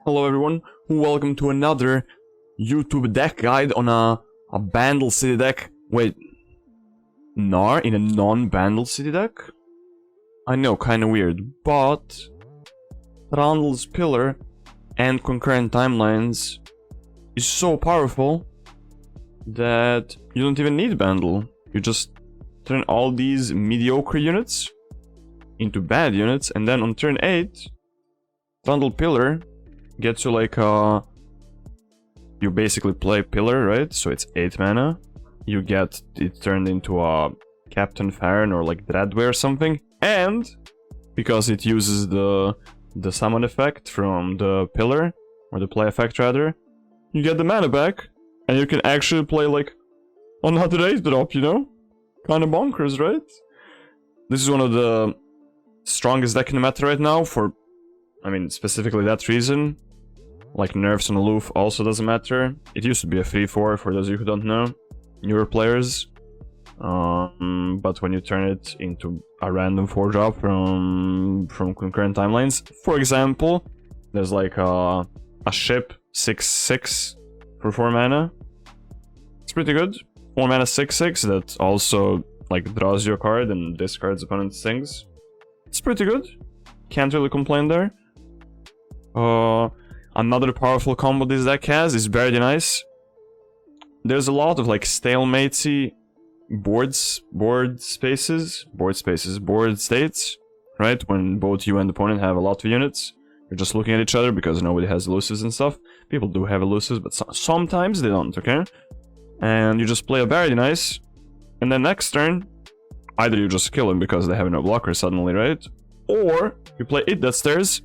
Hello everyone, welcome to another YouTube deck guide on a Bandle City deck. Wait, Gnar in a non-Bandle City deck? I know, kinda weird, but Trundle's Pillar and Concurrent Timelines is so powerful that you don't even need Bandle. You just turn all these mediocre units into bad units, and then on turn 8, Trundle Pillar gets you like you basically play Pillar, right? So it's 8 mana. You get it turned into a Captain Farron or like Dreadway or something. And because it uses the summon effect from the Pillar, or the play effect rather, you get the mana back and you can actually play like another 8-drop, you know? Kinda bonkers, right? This is one of the strongest deck in the meta right now for, I mean, specifically that reason. Like nerfs on aloof also doesn't matter. It used to be a 3-4 for those of you who don't know, newer players. But when you turn it into a random 4-drop from Concurrent Timelines, for example, there's like a ship 6/6 for 4 mana. It's pretty good. 4 mana 6/6 that also like draws you a card and discards opponent's things. It's pretty good. Can't really complain there. Another powerful combo this deck has is Very Nice. There's a lot of like stalematey board states, right? When both you and the opponent have a lot of units. You're just looking at each other because nobody has elusives and stuff. People do have elusives, but sometimes they don't, okay? And you just play a Very Nice, and then next turn, either you just kill them because they have no blocker suddenly, right? Or you play Eat That Stairs,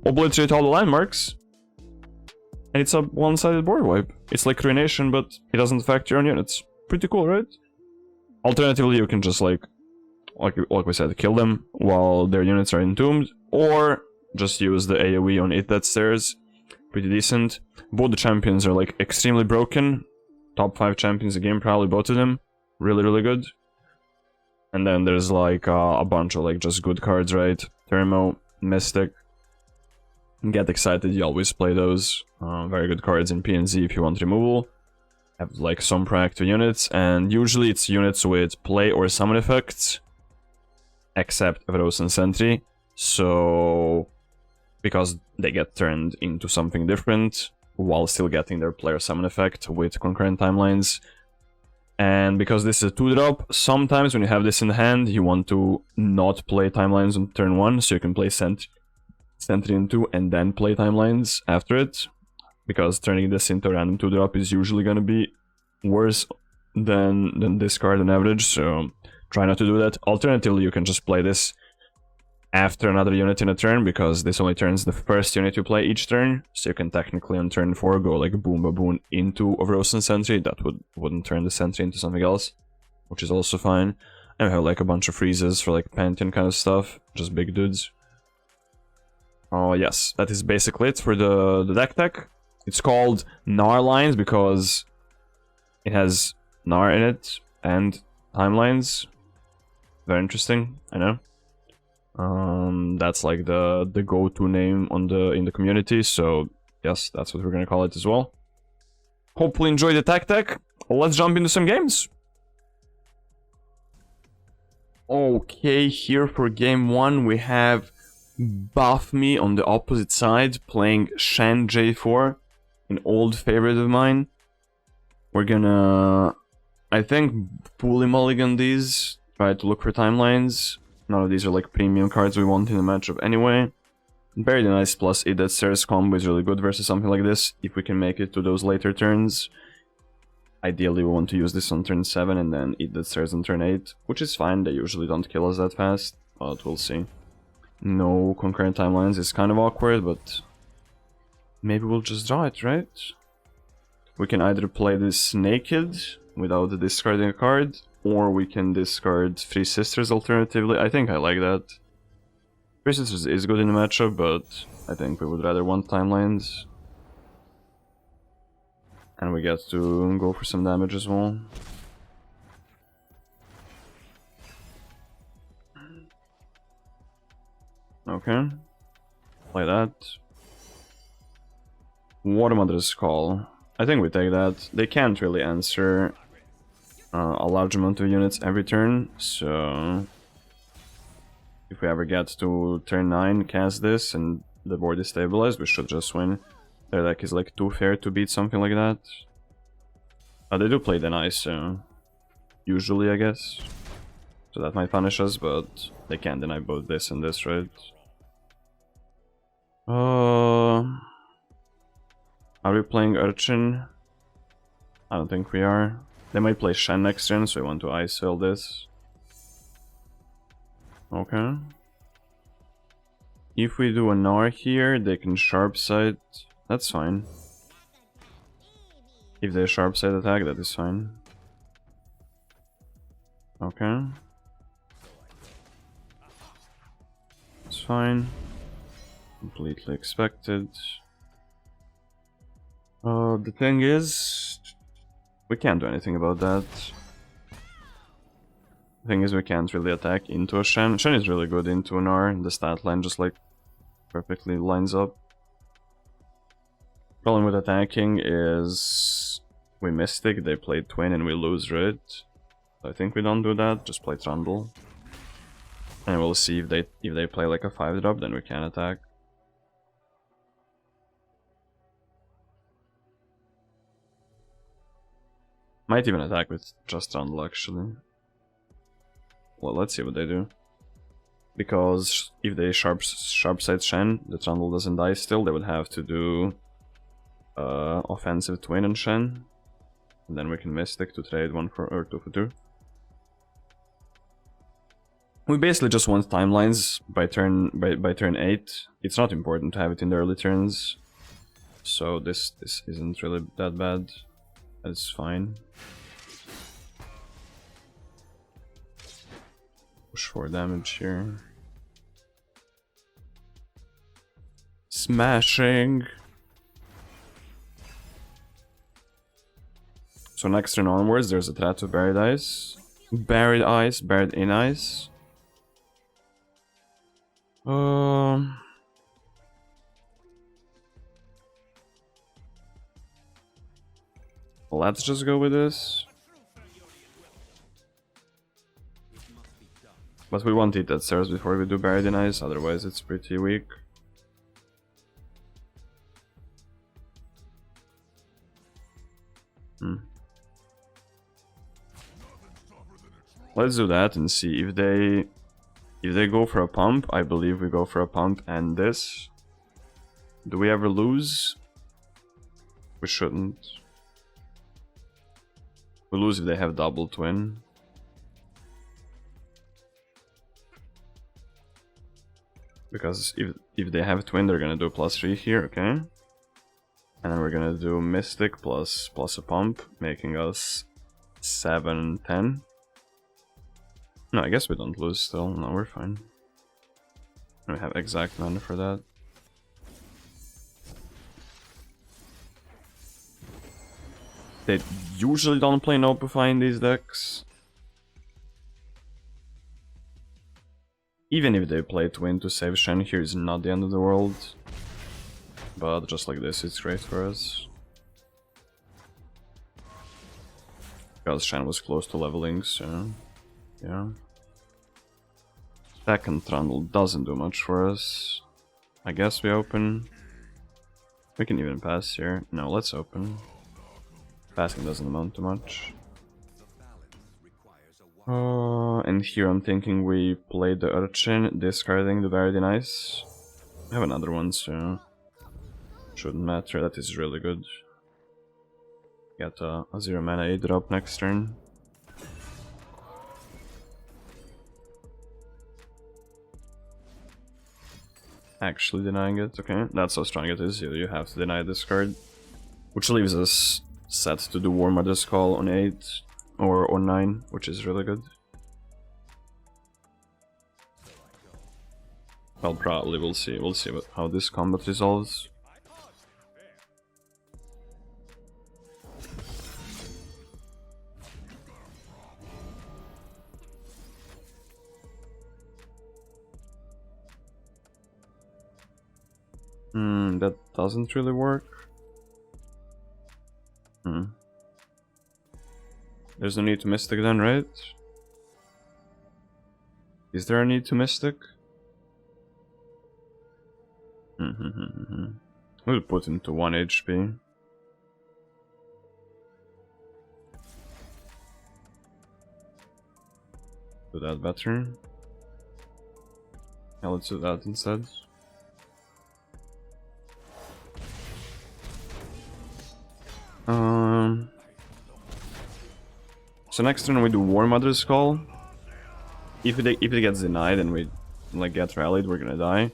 obliterate all the landmarks, and it's a one-sided board wipe. It's like Ruination, but it doesn't affect your own units. Pretty cool, right? Alternatively, you can just like we said, kill them while their units are entombed, or just use the AoE on Eat That Stairs. Pretty decent. Both the champions are like extremely broken. Top 5 champions in the game, probably both of them. Really, really good. And then there's like a bunch of like just good cards, right? Thermo, Mystic. Get excited, you always play those. Very good cards in PNZ if you want removal. Have like some proactive units, and usually it's units with play or summon effects, except Frozen Sentry. So, because they get turned into something different while still getting their play or summon effect with Concurrent Timelines. And because this is a 2-drop, sometimes when you have this in hand, you want to not play Timelines on turn 1, so you can play Sentry into and then play Timelines after it, because turning this into a random 2-drop is usually gonna be worse than discard on average, so try not to do that. Alternatively, you can just play this after another unit in a turn, because this only turns the first unit you play each turn, so you can technically on turn 4 go like boom ba boom into a Frozen Sentry. That wouldn't turn the Sentry into something else, which is also fine. And we have like a bunch of freezes for like Pantheon kind of stuff, just big dudes. Oh yes, that is basically it for the deck tech. It's called Gnarlines because it has Gnar in it and Timelines. Very interesting, I know. That's like the go-to name on in the community, so yes, that's what we're gonna call it as well. Hopefully enjoy the tech. Let's jump into some games. Okay, here for game 1 we have Buff Me on the opposite side, playing Shan J4, an old favorite of mine. We're gonna, I think, fully mulligan these, try to look for Timelines. None of these are like premium cards we want in the matchup anyway. Very Nice plus Eat That Stairs combo is really good versus something like this, if we can make it to those later turns. Ideally we want to use this on turn 7 and then Eat That Stairs on turn 8, which is fine, they usually don't kill us that fast, but we'll see. No Concurrent Timelines is kind of awkward, but maybe we'll just draw it, right? We can either play this naked without discarding a card, or we can discard Three Sisters alternatively. I think I like that. Three Sisters is good in the matchup, but I think we would rather want Timelines. And we get to go for some damage as well. Okay. Play that. Water Mother's Call. I think we take that. They can't really answer a large amount of units every turn, so if we ever get to turn 9, cast this, and the board is stabilized, we should just win. Their deck is like too fair to beat something like that. They do play Deny, so usually, I guess. So that might punish us, but they can't deny both this and this, right? Are we playing Urchin? I don't think we are. They might play Shen next turn, so we want to ice-fill this. Okay. If we do a Gnar here, they can sharp sight. That's fine. If they sharp sight attack, that is fine. Okay. It's fine. Completely expected. The thing is, we can't do anything about that. The thing is, we can't really attack into a Shen. Shen is really good into an R. The stat line just like perfectly lines up. Problem with attacking is we Mystic, they play Twin, and we lose, right? So I think we don't do that. Just play Trundle, and we'll see if they play like a 5-drop, then we can attack. Might even attack with just Trundle, actually. Well, let's see what they do. Because if they sharp sight Shen, the Trundle doesn't die still, they would have to do offensive Twin and Shen. And then we can Mystic to trade 1 for or 2 for 2. We basically just want timelines by turn 8. It's not important to have it in the early turns. So this isn't really that bad. It's fine. Push 4 damage here. Smashing! So next turn onwards, there's a threat to Buried Ice. Buried Ice, Buried in Ice. Let's just go with this. But we won't eat that stairs before we do Buried in Ice, otherwise it's pretty weak. Let's do that and see if they go for a pump. I believe we go for a pump and this. Do we ever lose? We shouldn't. We lose if they have double Twin. Because if they have Twin, they're gonna do +3 here, okay? And then we're gonna do Mystic plus a pump, making us 7-10. No, I guess we don't lose still. No, we're fine. We have exact mana for that. They usually don't play Nopify in these decks. Even if they play Twin to save Shen here, is not the end of the world. But just like this, it's great for us. Because Shen was close to leveling, so yeah. Second Trundle doesn't do much for us. I guess we open. We can even pass here. No, let's open. Passing doesn't amount to much. And here I'm thinking we play the Urchin, discarding the Buried in Ice. I have another one, so shouldn't matter. That is really good. Get a 0 mana 8-drop next turn. Actually denying it, okay. That's how strong it is. You have to deny this card. Which leaves us set to do War Mother's Call on 8 or 9, which is really good. Well, probably we'll see how this combat resolves. That doesn't really work. There's no need to Mystic then, right? Is there a need to Mystic? We'll put him to 1 HP. Do that better. Yeah, let's do that instead. So next turn we do War Mother's Call. If it gets denied and we like get rallied, we're gonna die.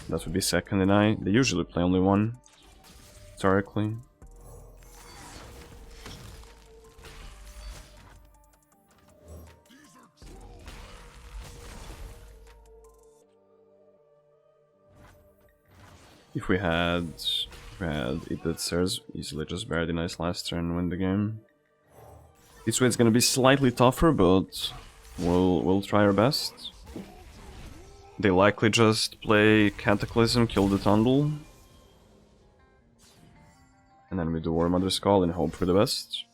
That would be second deny. They usually play only one, historically. If we had Eat That Stairs, easily just barely denies last turn and win the game. This way it's gonna be slightly tougher, but we'll try our best. They likely just play Cataclysm, kill the Trundle. And then we do War Mother's Call and hope for the best.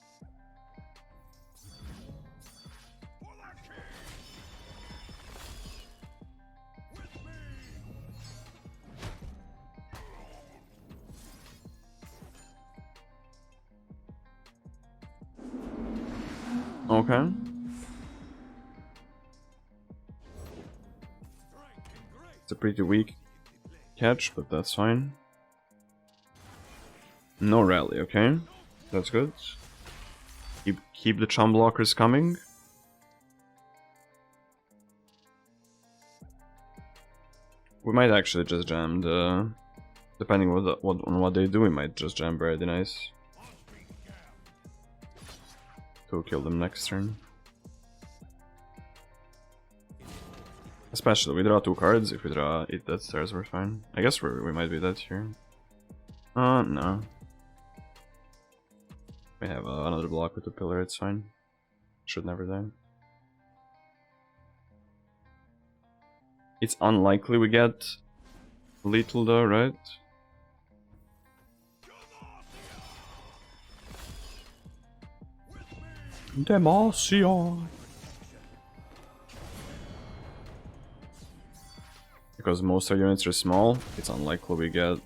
Okay. It's a pretty weak catch, but that's fine. No rally, okay. That's good. Keep the chum blockers coming. We might actually just jam the... Depending on what they do, we might just jam very nice. To kill them next turn. Especially, we draw 2 cards. If we draw Eat That Stairs, we're fine. I guess we might be dead here. No. We have another block with a pillar, it's fine. Should never die. It's unlikely we get lethal though, right? Demacia. Because most of our units are small, it's unlikely we get...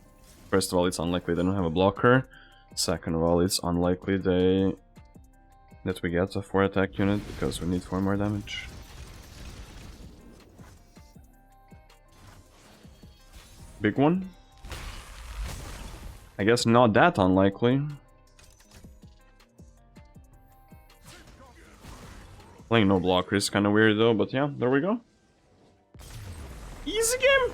First of all, it's unlikely they don't have a blocker. Second of all, it's unlikely that we get a 4 attack unit, because we need 4 more damage. Big one? I guess not that unlikely. Playing no blocker is kind of weird though, but yeah, there we go. Easy game!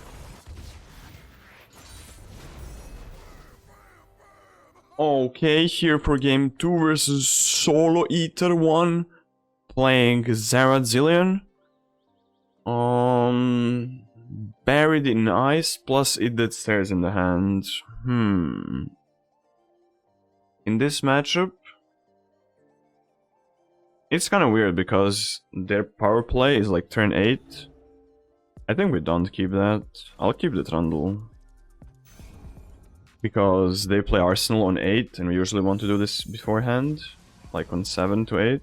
Okay, here for game 2 versus Solo Eater 1. Playing Zarazillion. Buried in Ice plus Eat That Stairs in the hand. In this matchup, it's kind of weird because their power play is like turn 8. I think we don't keep that. I'll keep the Trundle. Because they play Arsenal on 8 and we usually want to do this beforehand. Like on 7 to 8.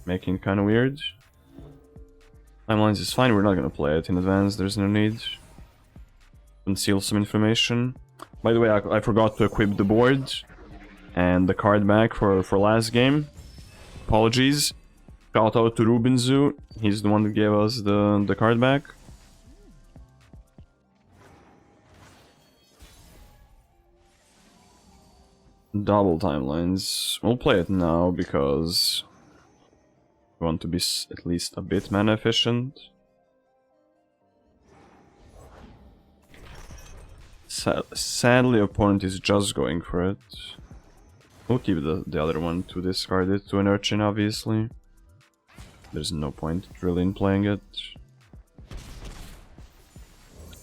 Making it kind of weird. Gnarlines is fine, we're not gonna play it in advance, there's no need. Conceal some information. By the way, I forgot to equip the board and the card back for last game. Apologies. Shout out to Rubinzu, he's the one that gave us the card back. Double timelines. We'll play it now because we want to be at least a bit mana efficient. Sadly, opponent is just going for it. We'll keep the other one to discard it to an urchin, obviously. There's no point really in playing it.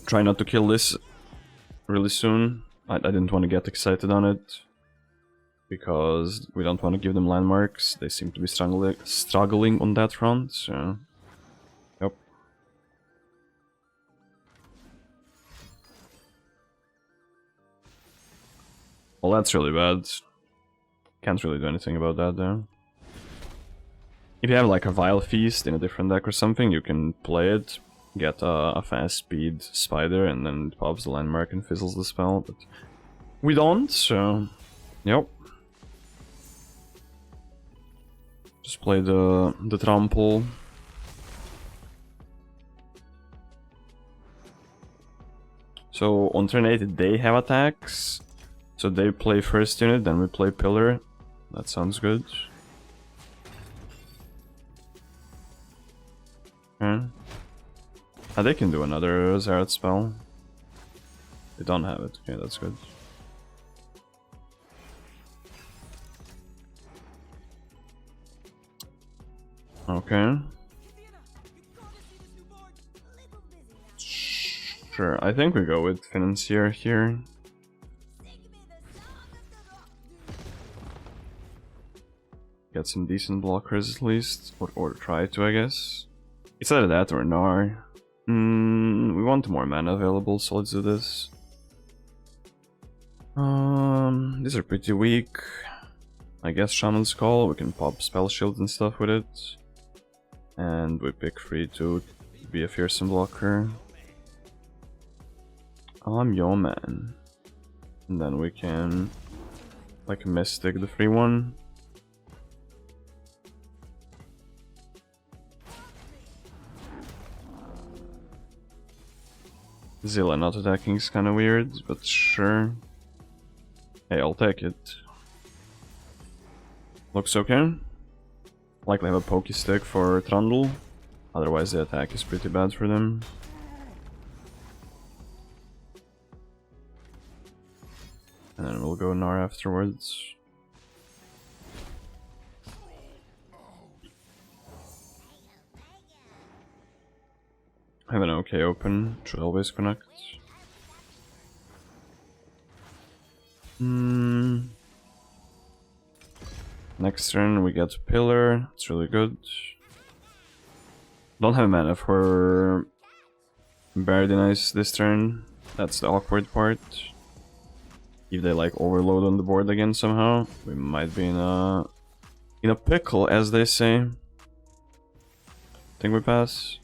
Try not to kill this really soon. I didn't want to get excited on it. Because we don't want to give them landmarks. They seem to be struggling on that front, so... Yep. Well, that's really bad. Can't really do anything about that, though. If you have like a Vile Feast in a different deck or something, you can play it, get a fast speed spider, and then it pops the landmark and fizzles the spell, but we don't, so yep. Just play the trample. So on turn 8 they have attacks, so they play first unit, then we play pillar. That sounds good. Okay. They can do another Zaret spell. They don't have it. Okay, that's good. Okay. Sure, I think we go with Financier here. Get some decent blockers at least, or try to, I guess. It's either that or Gnar. We want more mana available, so let's do this. These are pretty weak. I guess Shaman's Call, we can pop Spell Shield and stuff with it. And we pick free to be a fearsome blocker. I'm your man. And then we can like Mystic the free one. Zilla not attacking is kinda weird, but sure. Hey, I'll take it. Looks okay. Likely have a pokey stick for Trundle. Otherwise the attack is pretty bad for them. And then we'll go Gnar afterwards. Have an okay open, should always connect. Next turn we get Pillar, it's really good. Don't have mana for Paradise this turn, that's the awkward part. If they like overload on the board again somehow, we might be in a pickle, as they say. Think we pass.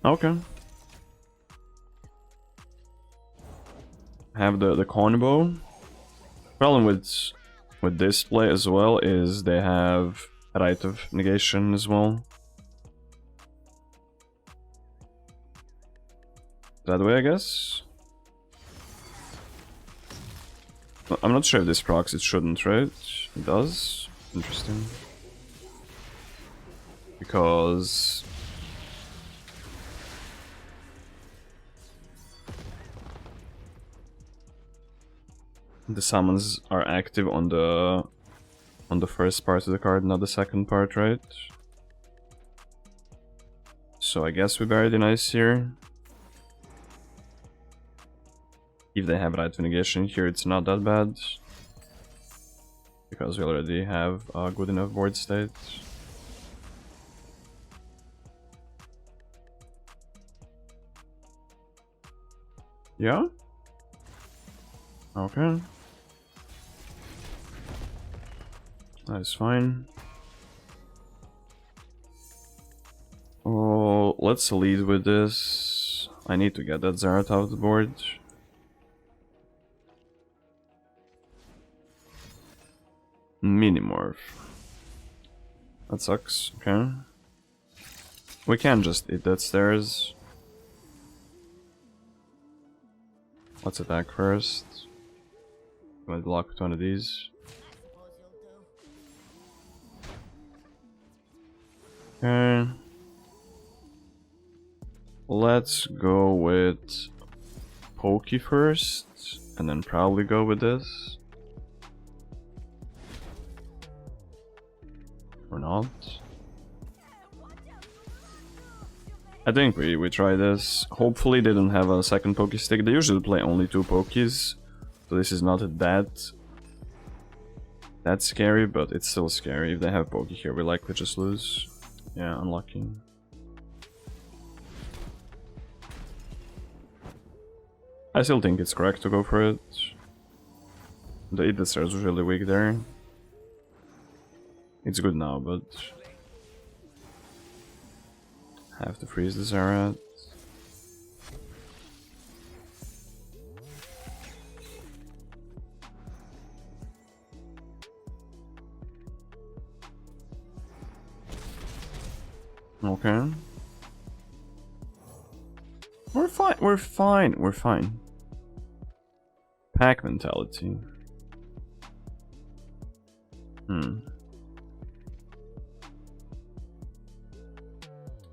Okay. Have the combo. Problem with this play as well is they have Rite of Negation as well. That way, I guess. I'm not sure if this procs, it shouldn't, right? It does. Interesting. Because the summons are active on the first part of the card, not the second part, right? So I guess we bury the Nice here. If they have Rite of Negation here, it's not that bad. Because we already have a good enough board state. Yeah? Okay. That's fine. Oh, let's lead with this. I need to get that Zaret out of the board. Minimorph. That sucks, okay. We can just eat that stairs. Let's attack first. Might block with one of these. Okay. Let's go with Pokey first, and then probably go with this. Or not. I think we try this. Hopefully they don't have a second Pokey stick. They usually play only 2 Pokies, so this is not that scary, but it's still scary. If they have Pokey here, we likely just lose. Yeah, unlucky. I still think it's correct to go for it. The Eat the Stairs was really weak there. It's good now, but have to freeze this area. Okay. We're fine, we're fine, we're fine. Pack mentality.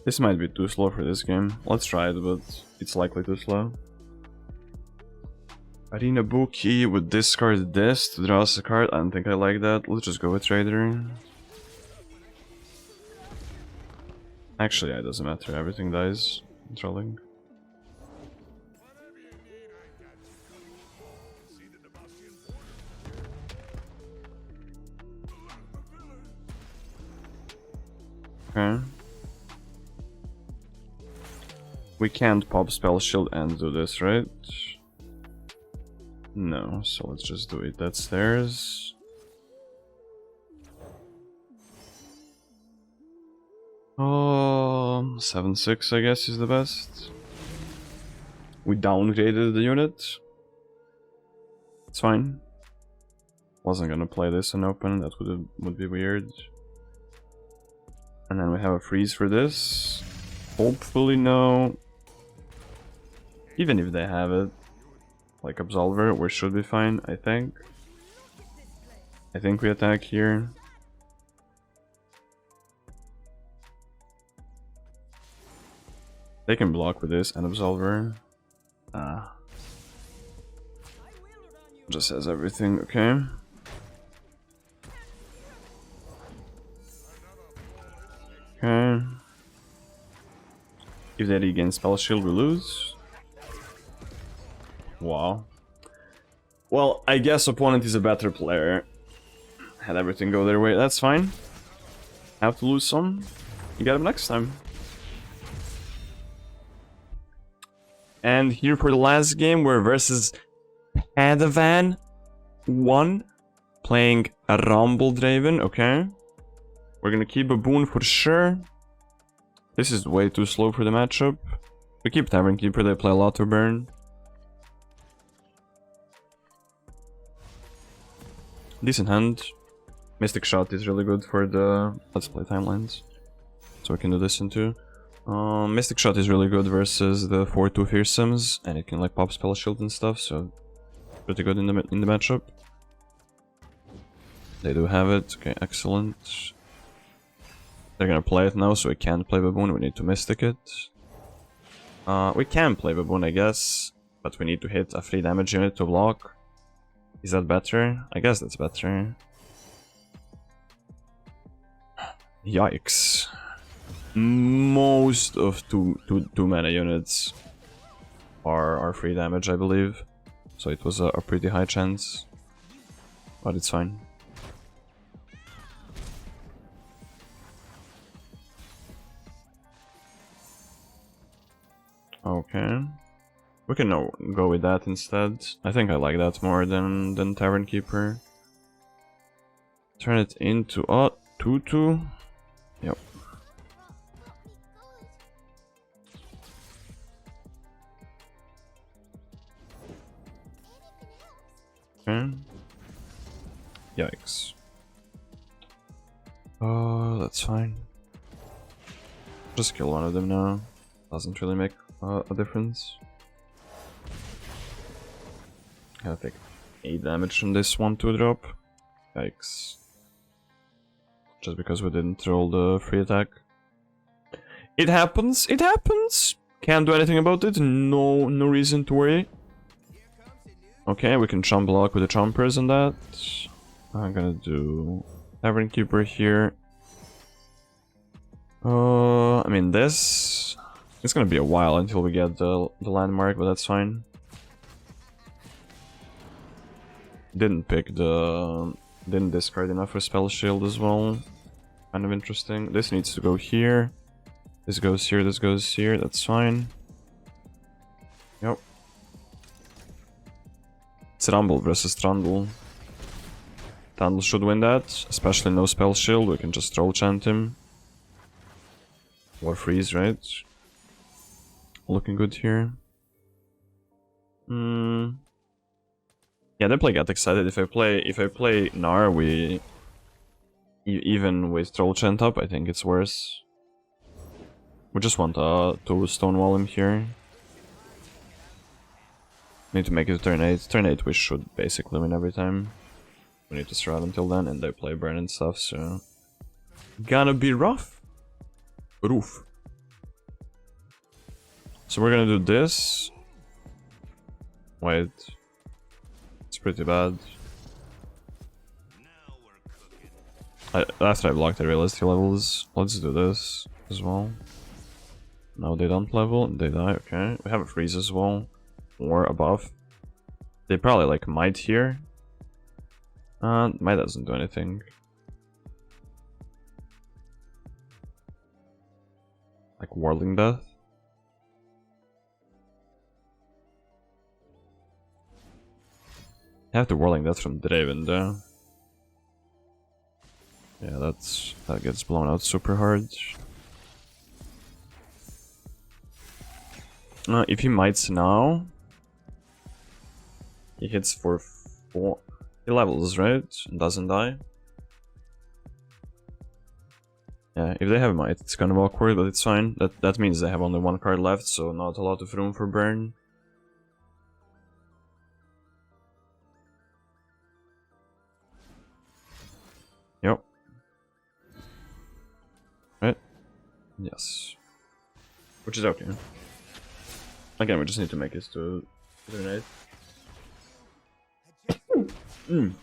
This might be too slow for this game. Let's try it, but it's likely too slow. Arena Bookie would discard this to draw us a card. I don't think I like that. Let's just go with Trader. Actually, it doesn't matter. Everything dies. I'm trolling. Okay. We can't pop Spell Shield and do this, right? No, so let's just do it. That's theirs. Oh, 7-6 I guess is the best. We downgraded the unit. It's fine. Wasn't gonna play this in open, that would be weird. And then we have a freeze for this. Hopefully no. Even if they have it, like Absolver, we should be fine, I think. I think we attack here. They can block with this and Absolver. Just has everything, okay. Okay. If they regain Spell Shield, we lose. Wow. Well, I guess opponent is a better player. Had everything go their way, that's fine. Have to lose some. You get him next time. And here for the last game, we're versus Padawan 1, playing a Rumble Draven, okay. We're gonna keep a boon for sure. This is way too slow for the matchup. We keep Tavern Keeper, they play a lot to burn. Decent hand. Mystic Shot is really good for the Let's Play timelines. So we can do this in two. Mystic Shot is really good versus the 4-2 Fearsomes, and it can like pop Spell Shield and stuff, so pretty good in the matchup. They do have it, okay, excellent. They're gonna play it now, so we can't play Baboon, we need to Mystic it. We can play Baboon, I guess, but we need to hit a 3 damage unit to block. Is that better? I guess that's better. Yikes. Most of two mana units are 3 damage, I believe. So it was a pretty high chance. But it's fine. Okay. We can go with that instead. I think I like that more than Tavern Keeper. Turn it into a 2-2. Yep. Okay. Yikes. Oh, that's fine. Just kill one of them now. Doesn't really make a difference. Gotta take 8 damage from this 1-2 drop. Yikes. Just because we didn't roll the free attack. It happens, it happens! Can't do anything about it, no reason to worry. Okay, we can chump block with the chompers and that. I'm gonna do Tavern Keeper here. I mean this... It's gonna be a while until we get the landmark, but that's fine. Didn't discard enough for Spell Shield as well. Kind of interesting. This needs to go here. This goes here, this goes here, that's fine. Yep. It's Rumble versus Trundle. Trundle should win that, especially no spell shield, we can just troll chant him. Or freeze, right? Looking good here. Yeah, they play Get Excited. If I play Gnar, we even with troll chant up, I think it's worse. We just want to stonewall him here. Need to make it turn 8. Turn 8 we should basically win every time. We need to surround until then, and they play burn and stuff, so... Gonna be rough. Roof. So we're gonna do this. Wait. It's pretty bad. After I blocked, I realized he levels. Let's do this as well. No, they don't level, they die, okay. We have a freeze as well. Or above. They probably like might here. Might doesn't do anything. Like Whirling Death. I have the Whirling Death from Draven though. Yeah, that gets blown out super hard. If he mites now, he hits for 4. He levels, right? And doesn't die. Yeah, if they have might, it's kind of awkward, but it's fine. That means they have only 1 card left, so not a lot of room for burn. Yep. Right? Yes. Which is okay. Again, we just need to make it to grenade.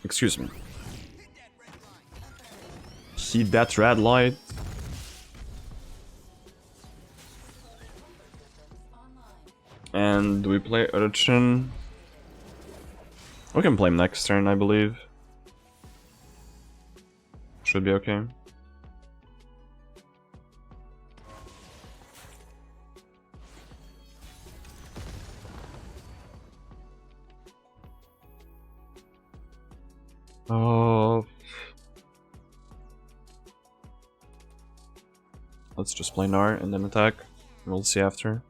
Excuse me. See that red light? And we play Urchin. We can play him next turn, I believe. Should be okay. Oh. Let's just play Gnar and then attack. We'll see after.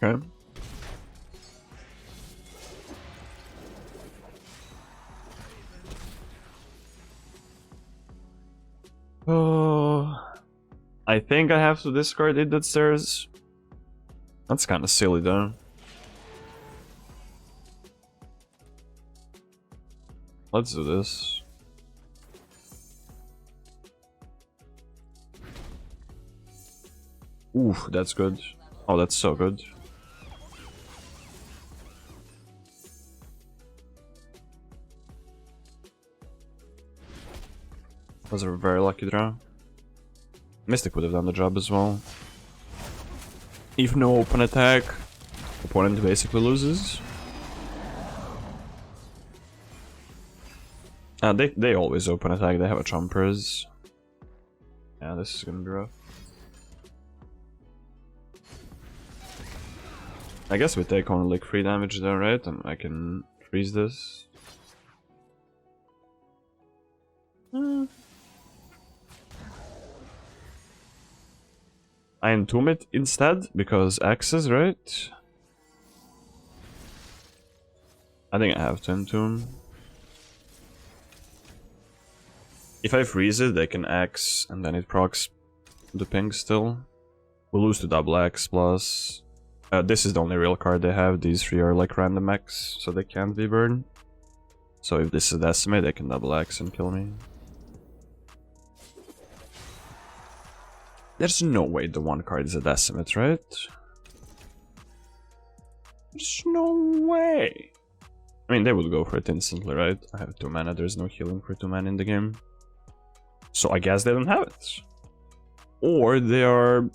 Okay. Oh, I think I have to discard it that stairs. That's kind of silly though. Let's do this. Ooh, that's good. Oh, that's so good. Was a very lucky draw. Mystic would have done the job as well. If no open attack, opponent basically loses. They always open attack, they have a chompers. Yeah, this is gonna be rough. I guess we take only like 3 damage though, right? And I can freeze this. I entomb it instead, because axes, right? I think I have to entomb. If I freeze it, they can axe, and then it procs the ping still. We'll lose to double axe plus... this is the only real card they have, these 3 are like random axe, so they can't be burned. So if this is decimate, they can double axe and kill me. There's no way the 1 card is a decimate, right? There's no way. I mean, they would go for it instantly, right? I have 2 mana, there's no healing for 2 mana in the game. So I guess they don't have it. Or they are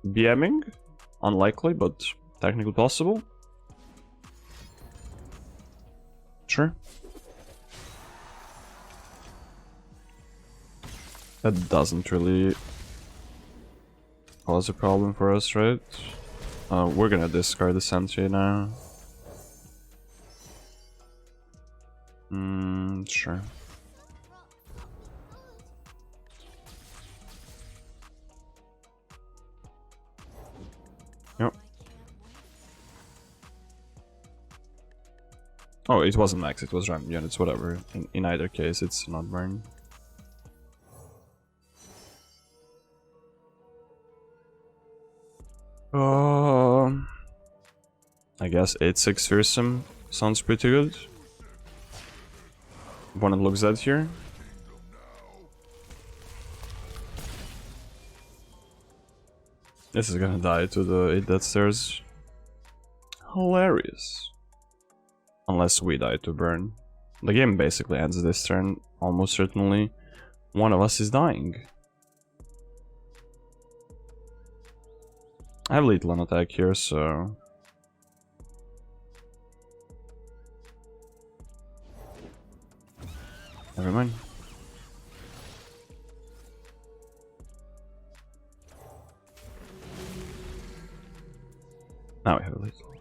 BMing. Unlikely, but technically possible. Sure. That doesn't really cause a problem for us, right? We're gonna discard the Sentry now. Sure. Yep. Oh, it wasn't max, it was random units, whatever. In either case, it's not burn. I guess 8-6 fearsome sounds pretty good. Opponent looks dead here. This is gonna die to the 8 death stairs. Hilarious. Unless we die to burn. The game basically ends this turn, almost certainly. One of us is dying. I have lethal on attack here, so... Never mind. Now we have a lethal.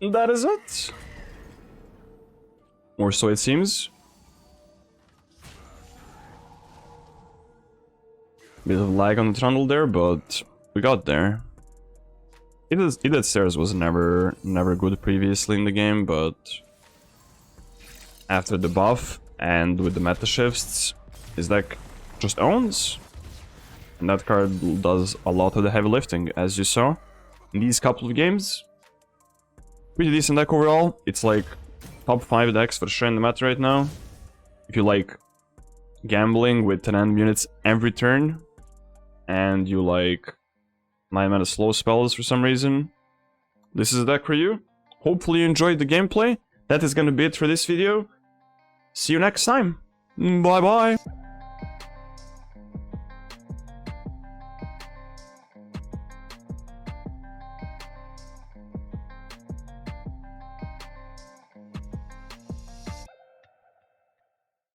That is it. Or so it seems. Bit of lag on the Trundle there, but we got there. It Stairs was never good previously in the game, but after the buff and with the meta shifts, his deck just owns. And that card does a lot of the heavy lifting, as you saw in these couple of games. Pretty decent deck overall. It's like top 5 decks for sure in the meta right now. If you like gambling with 10 random units every turn, and you like 9 mana slow spells for some reason, this is a deck for you. Hopefully you enjoyed the gameplay. That is gonna be it for this video. See you next time. Bye bye.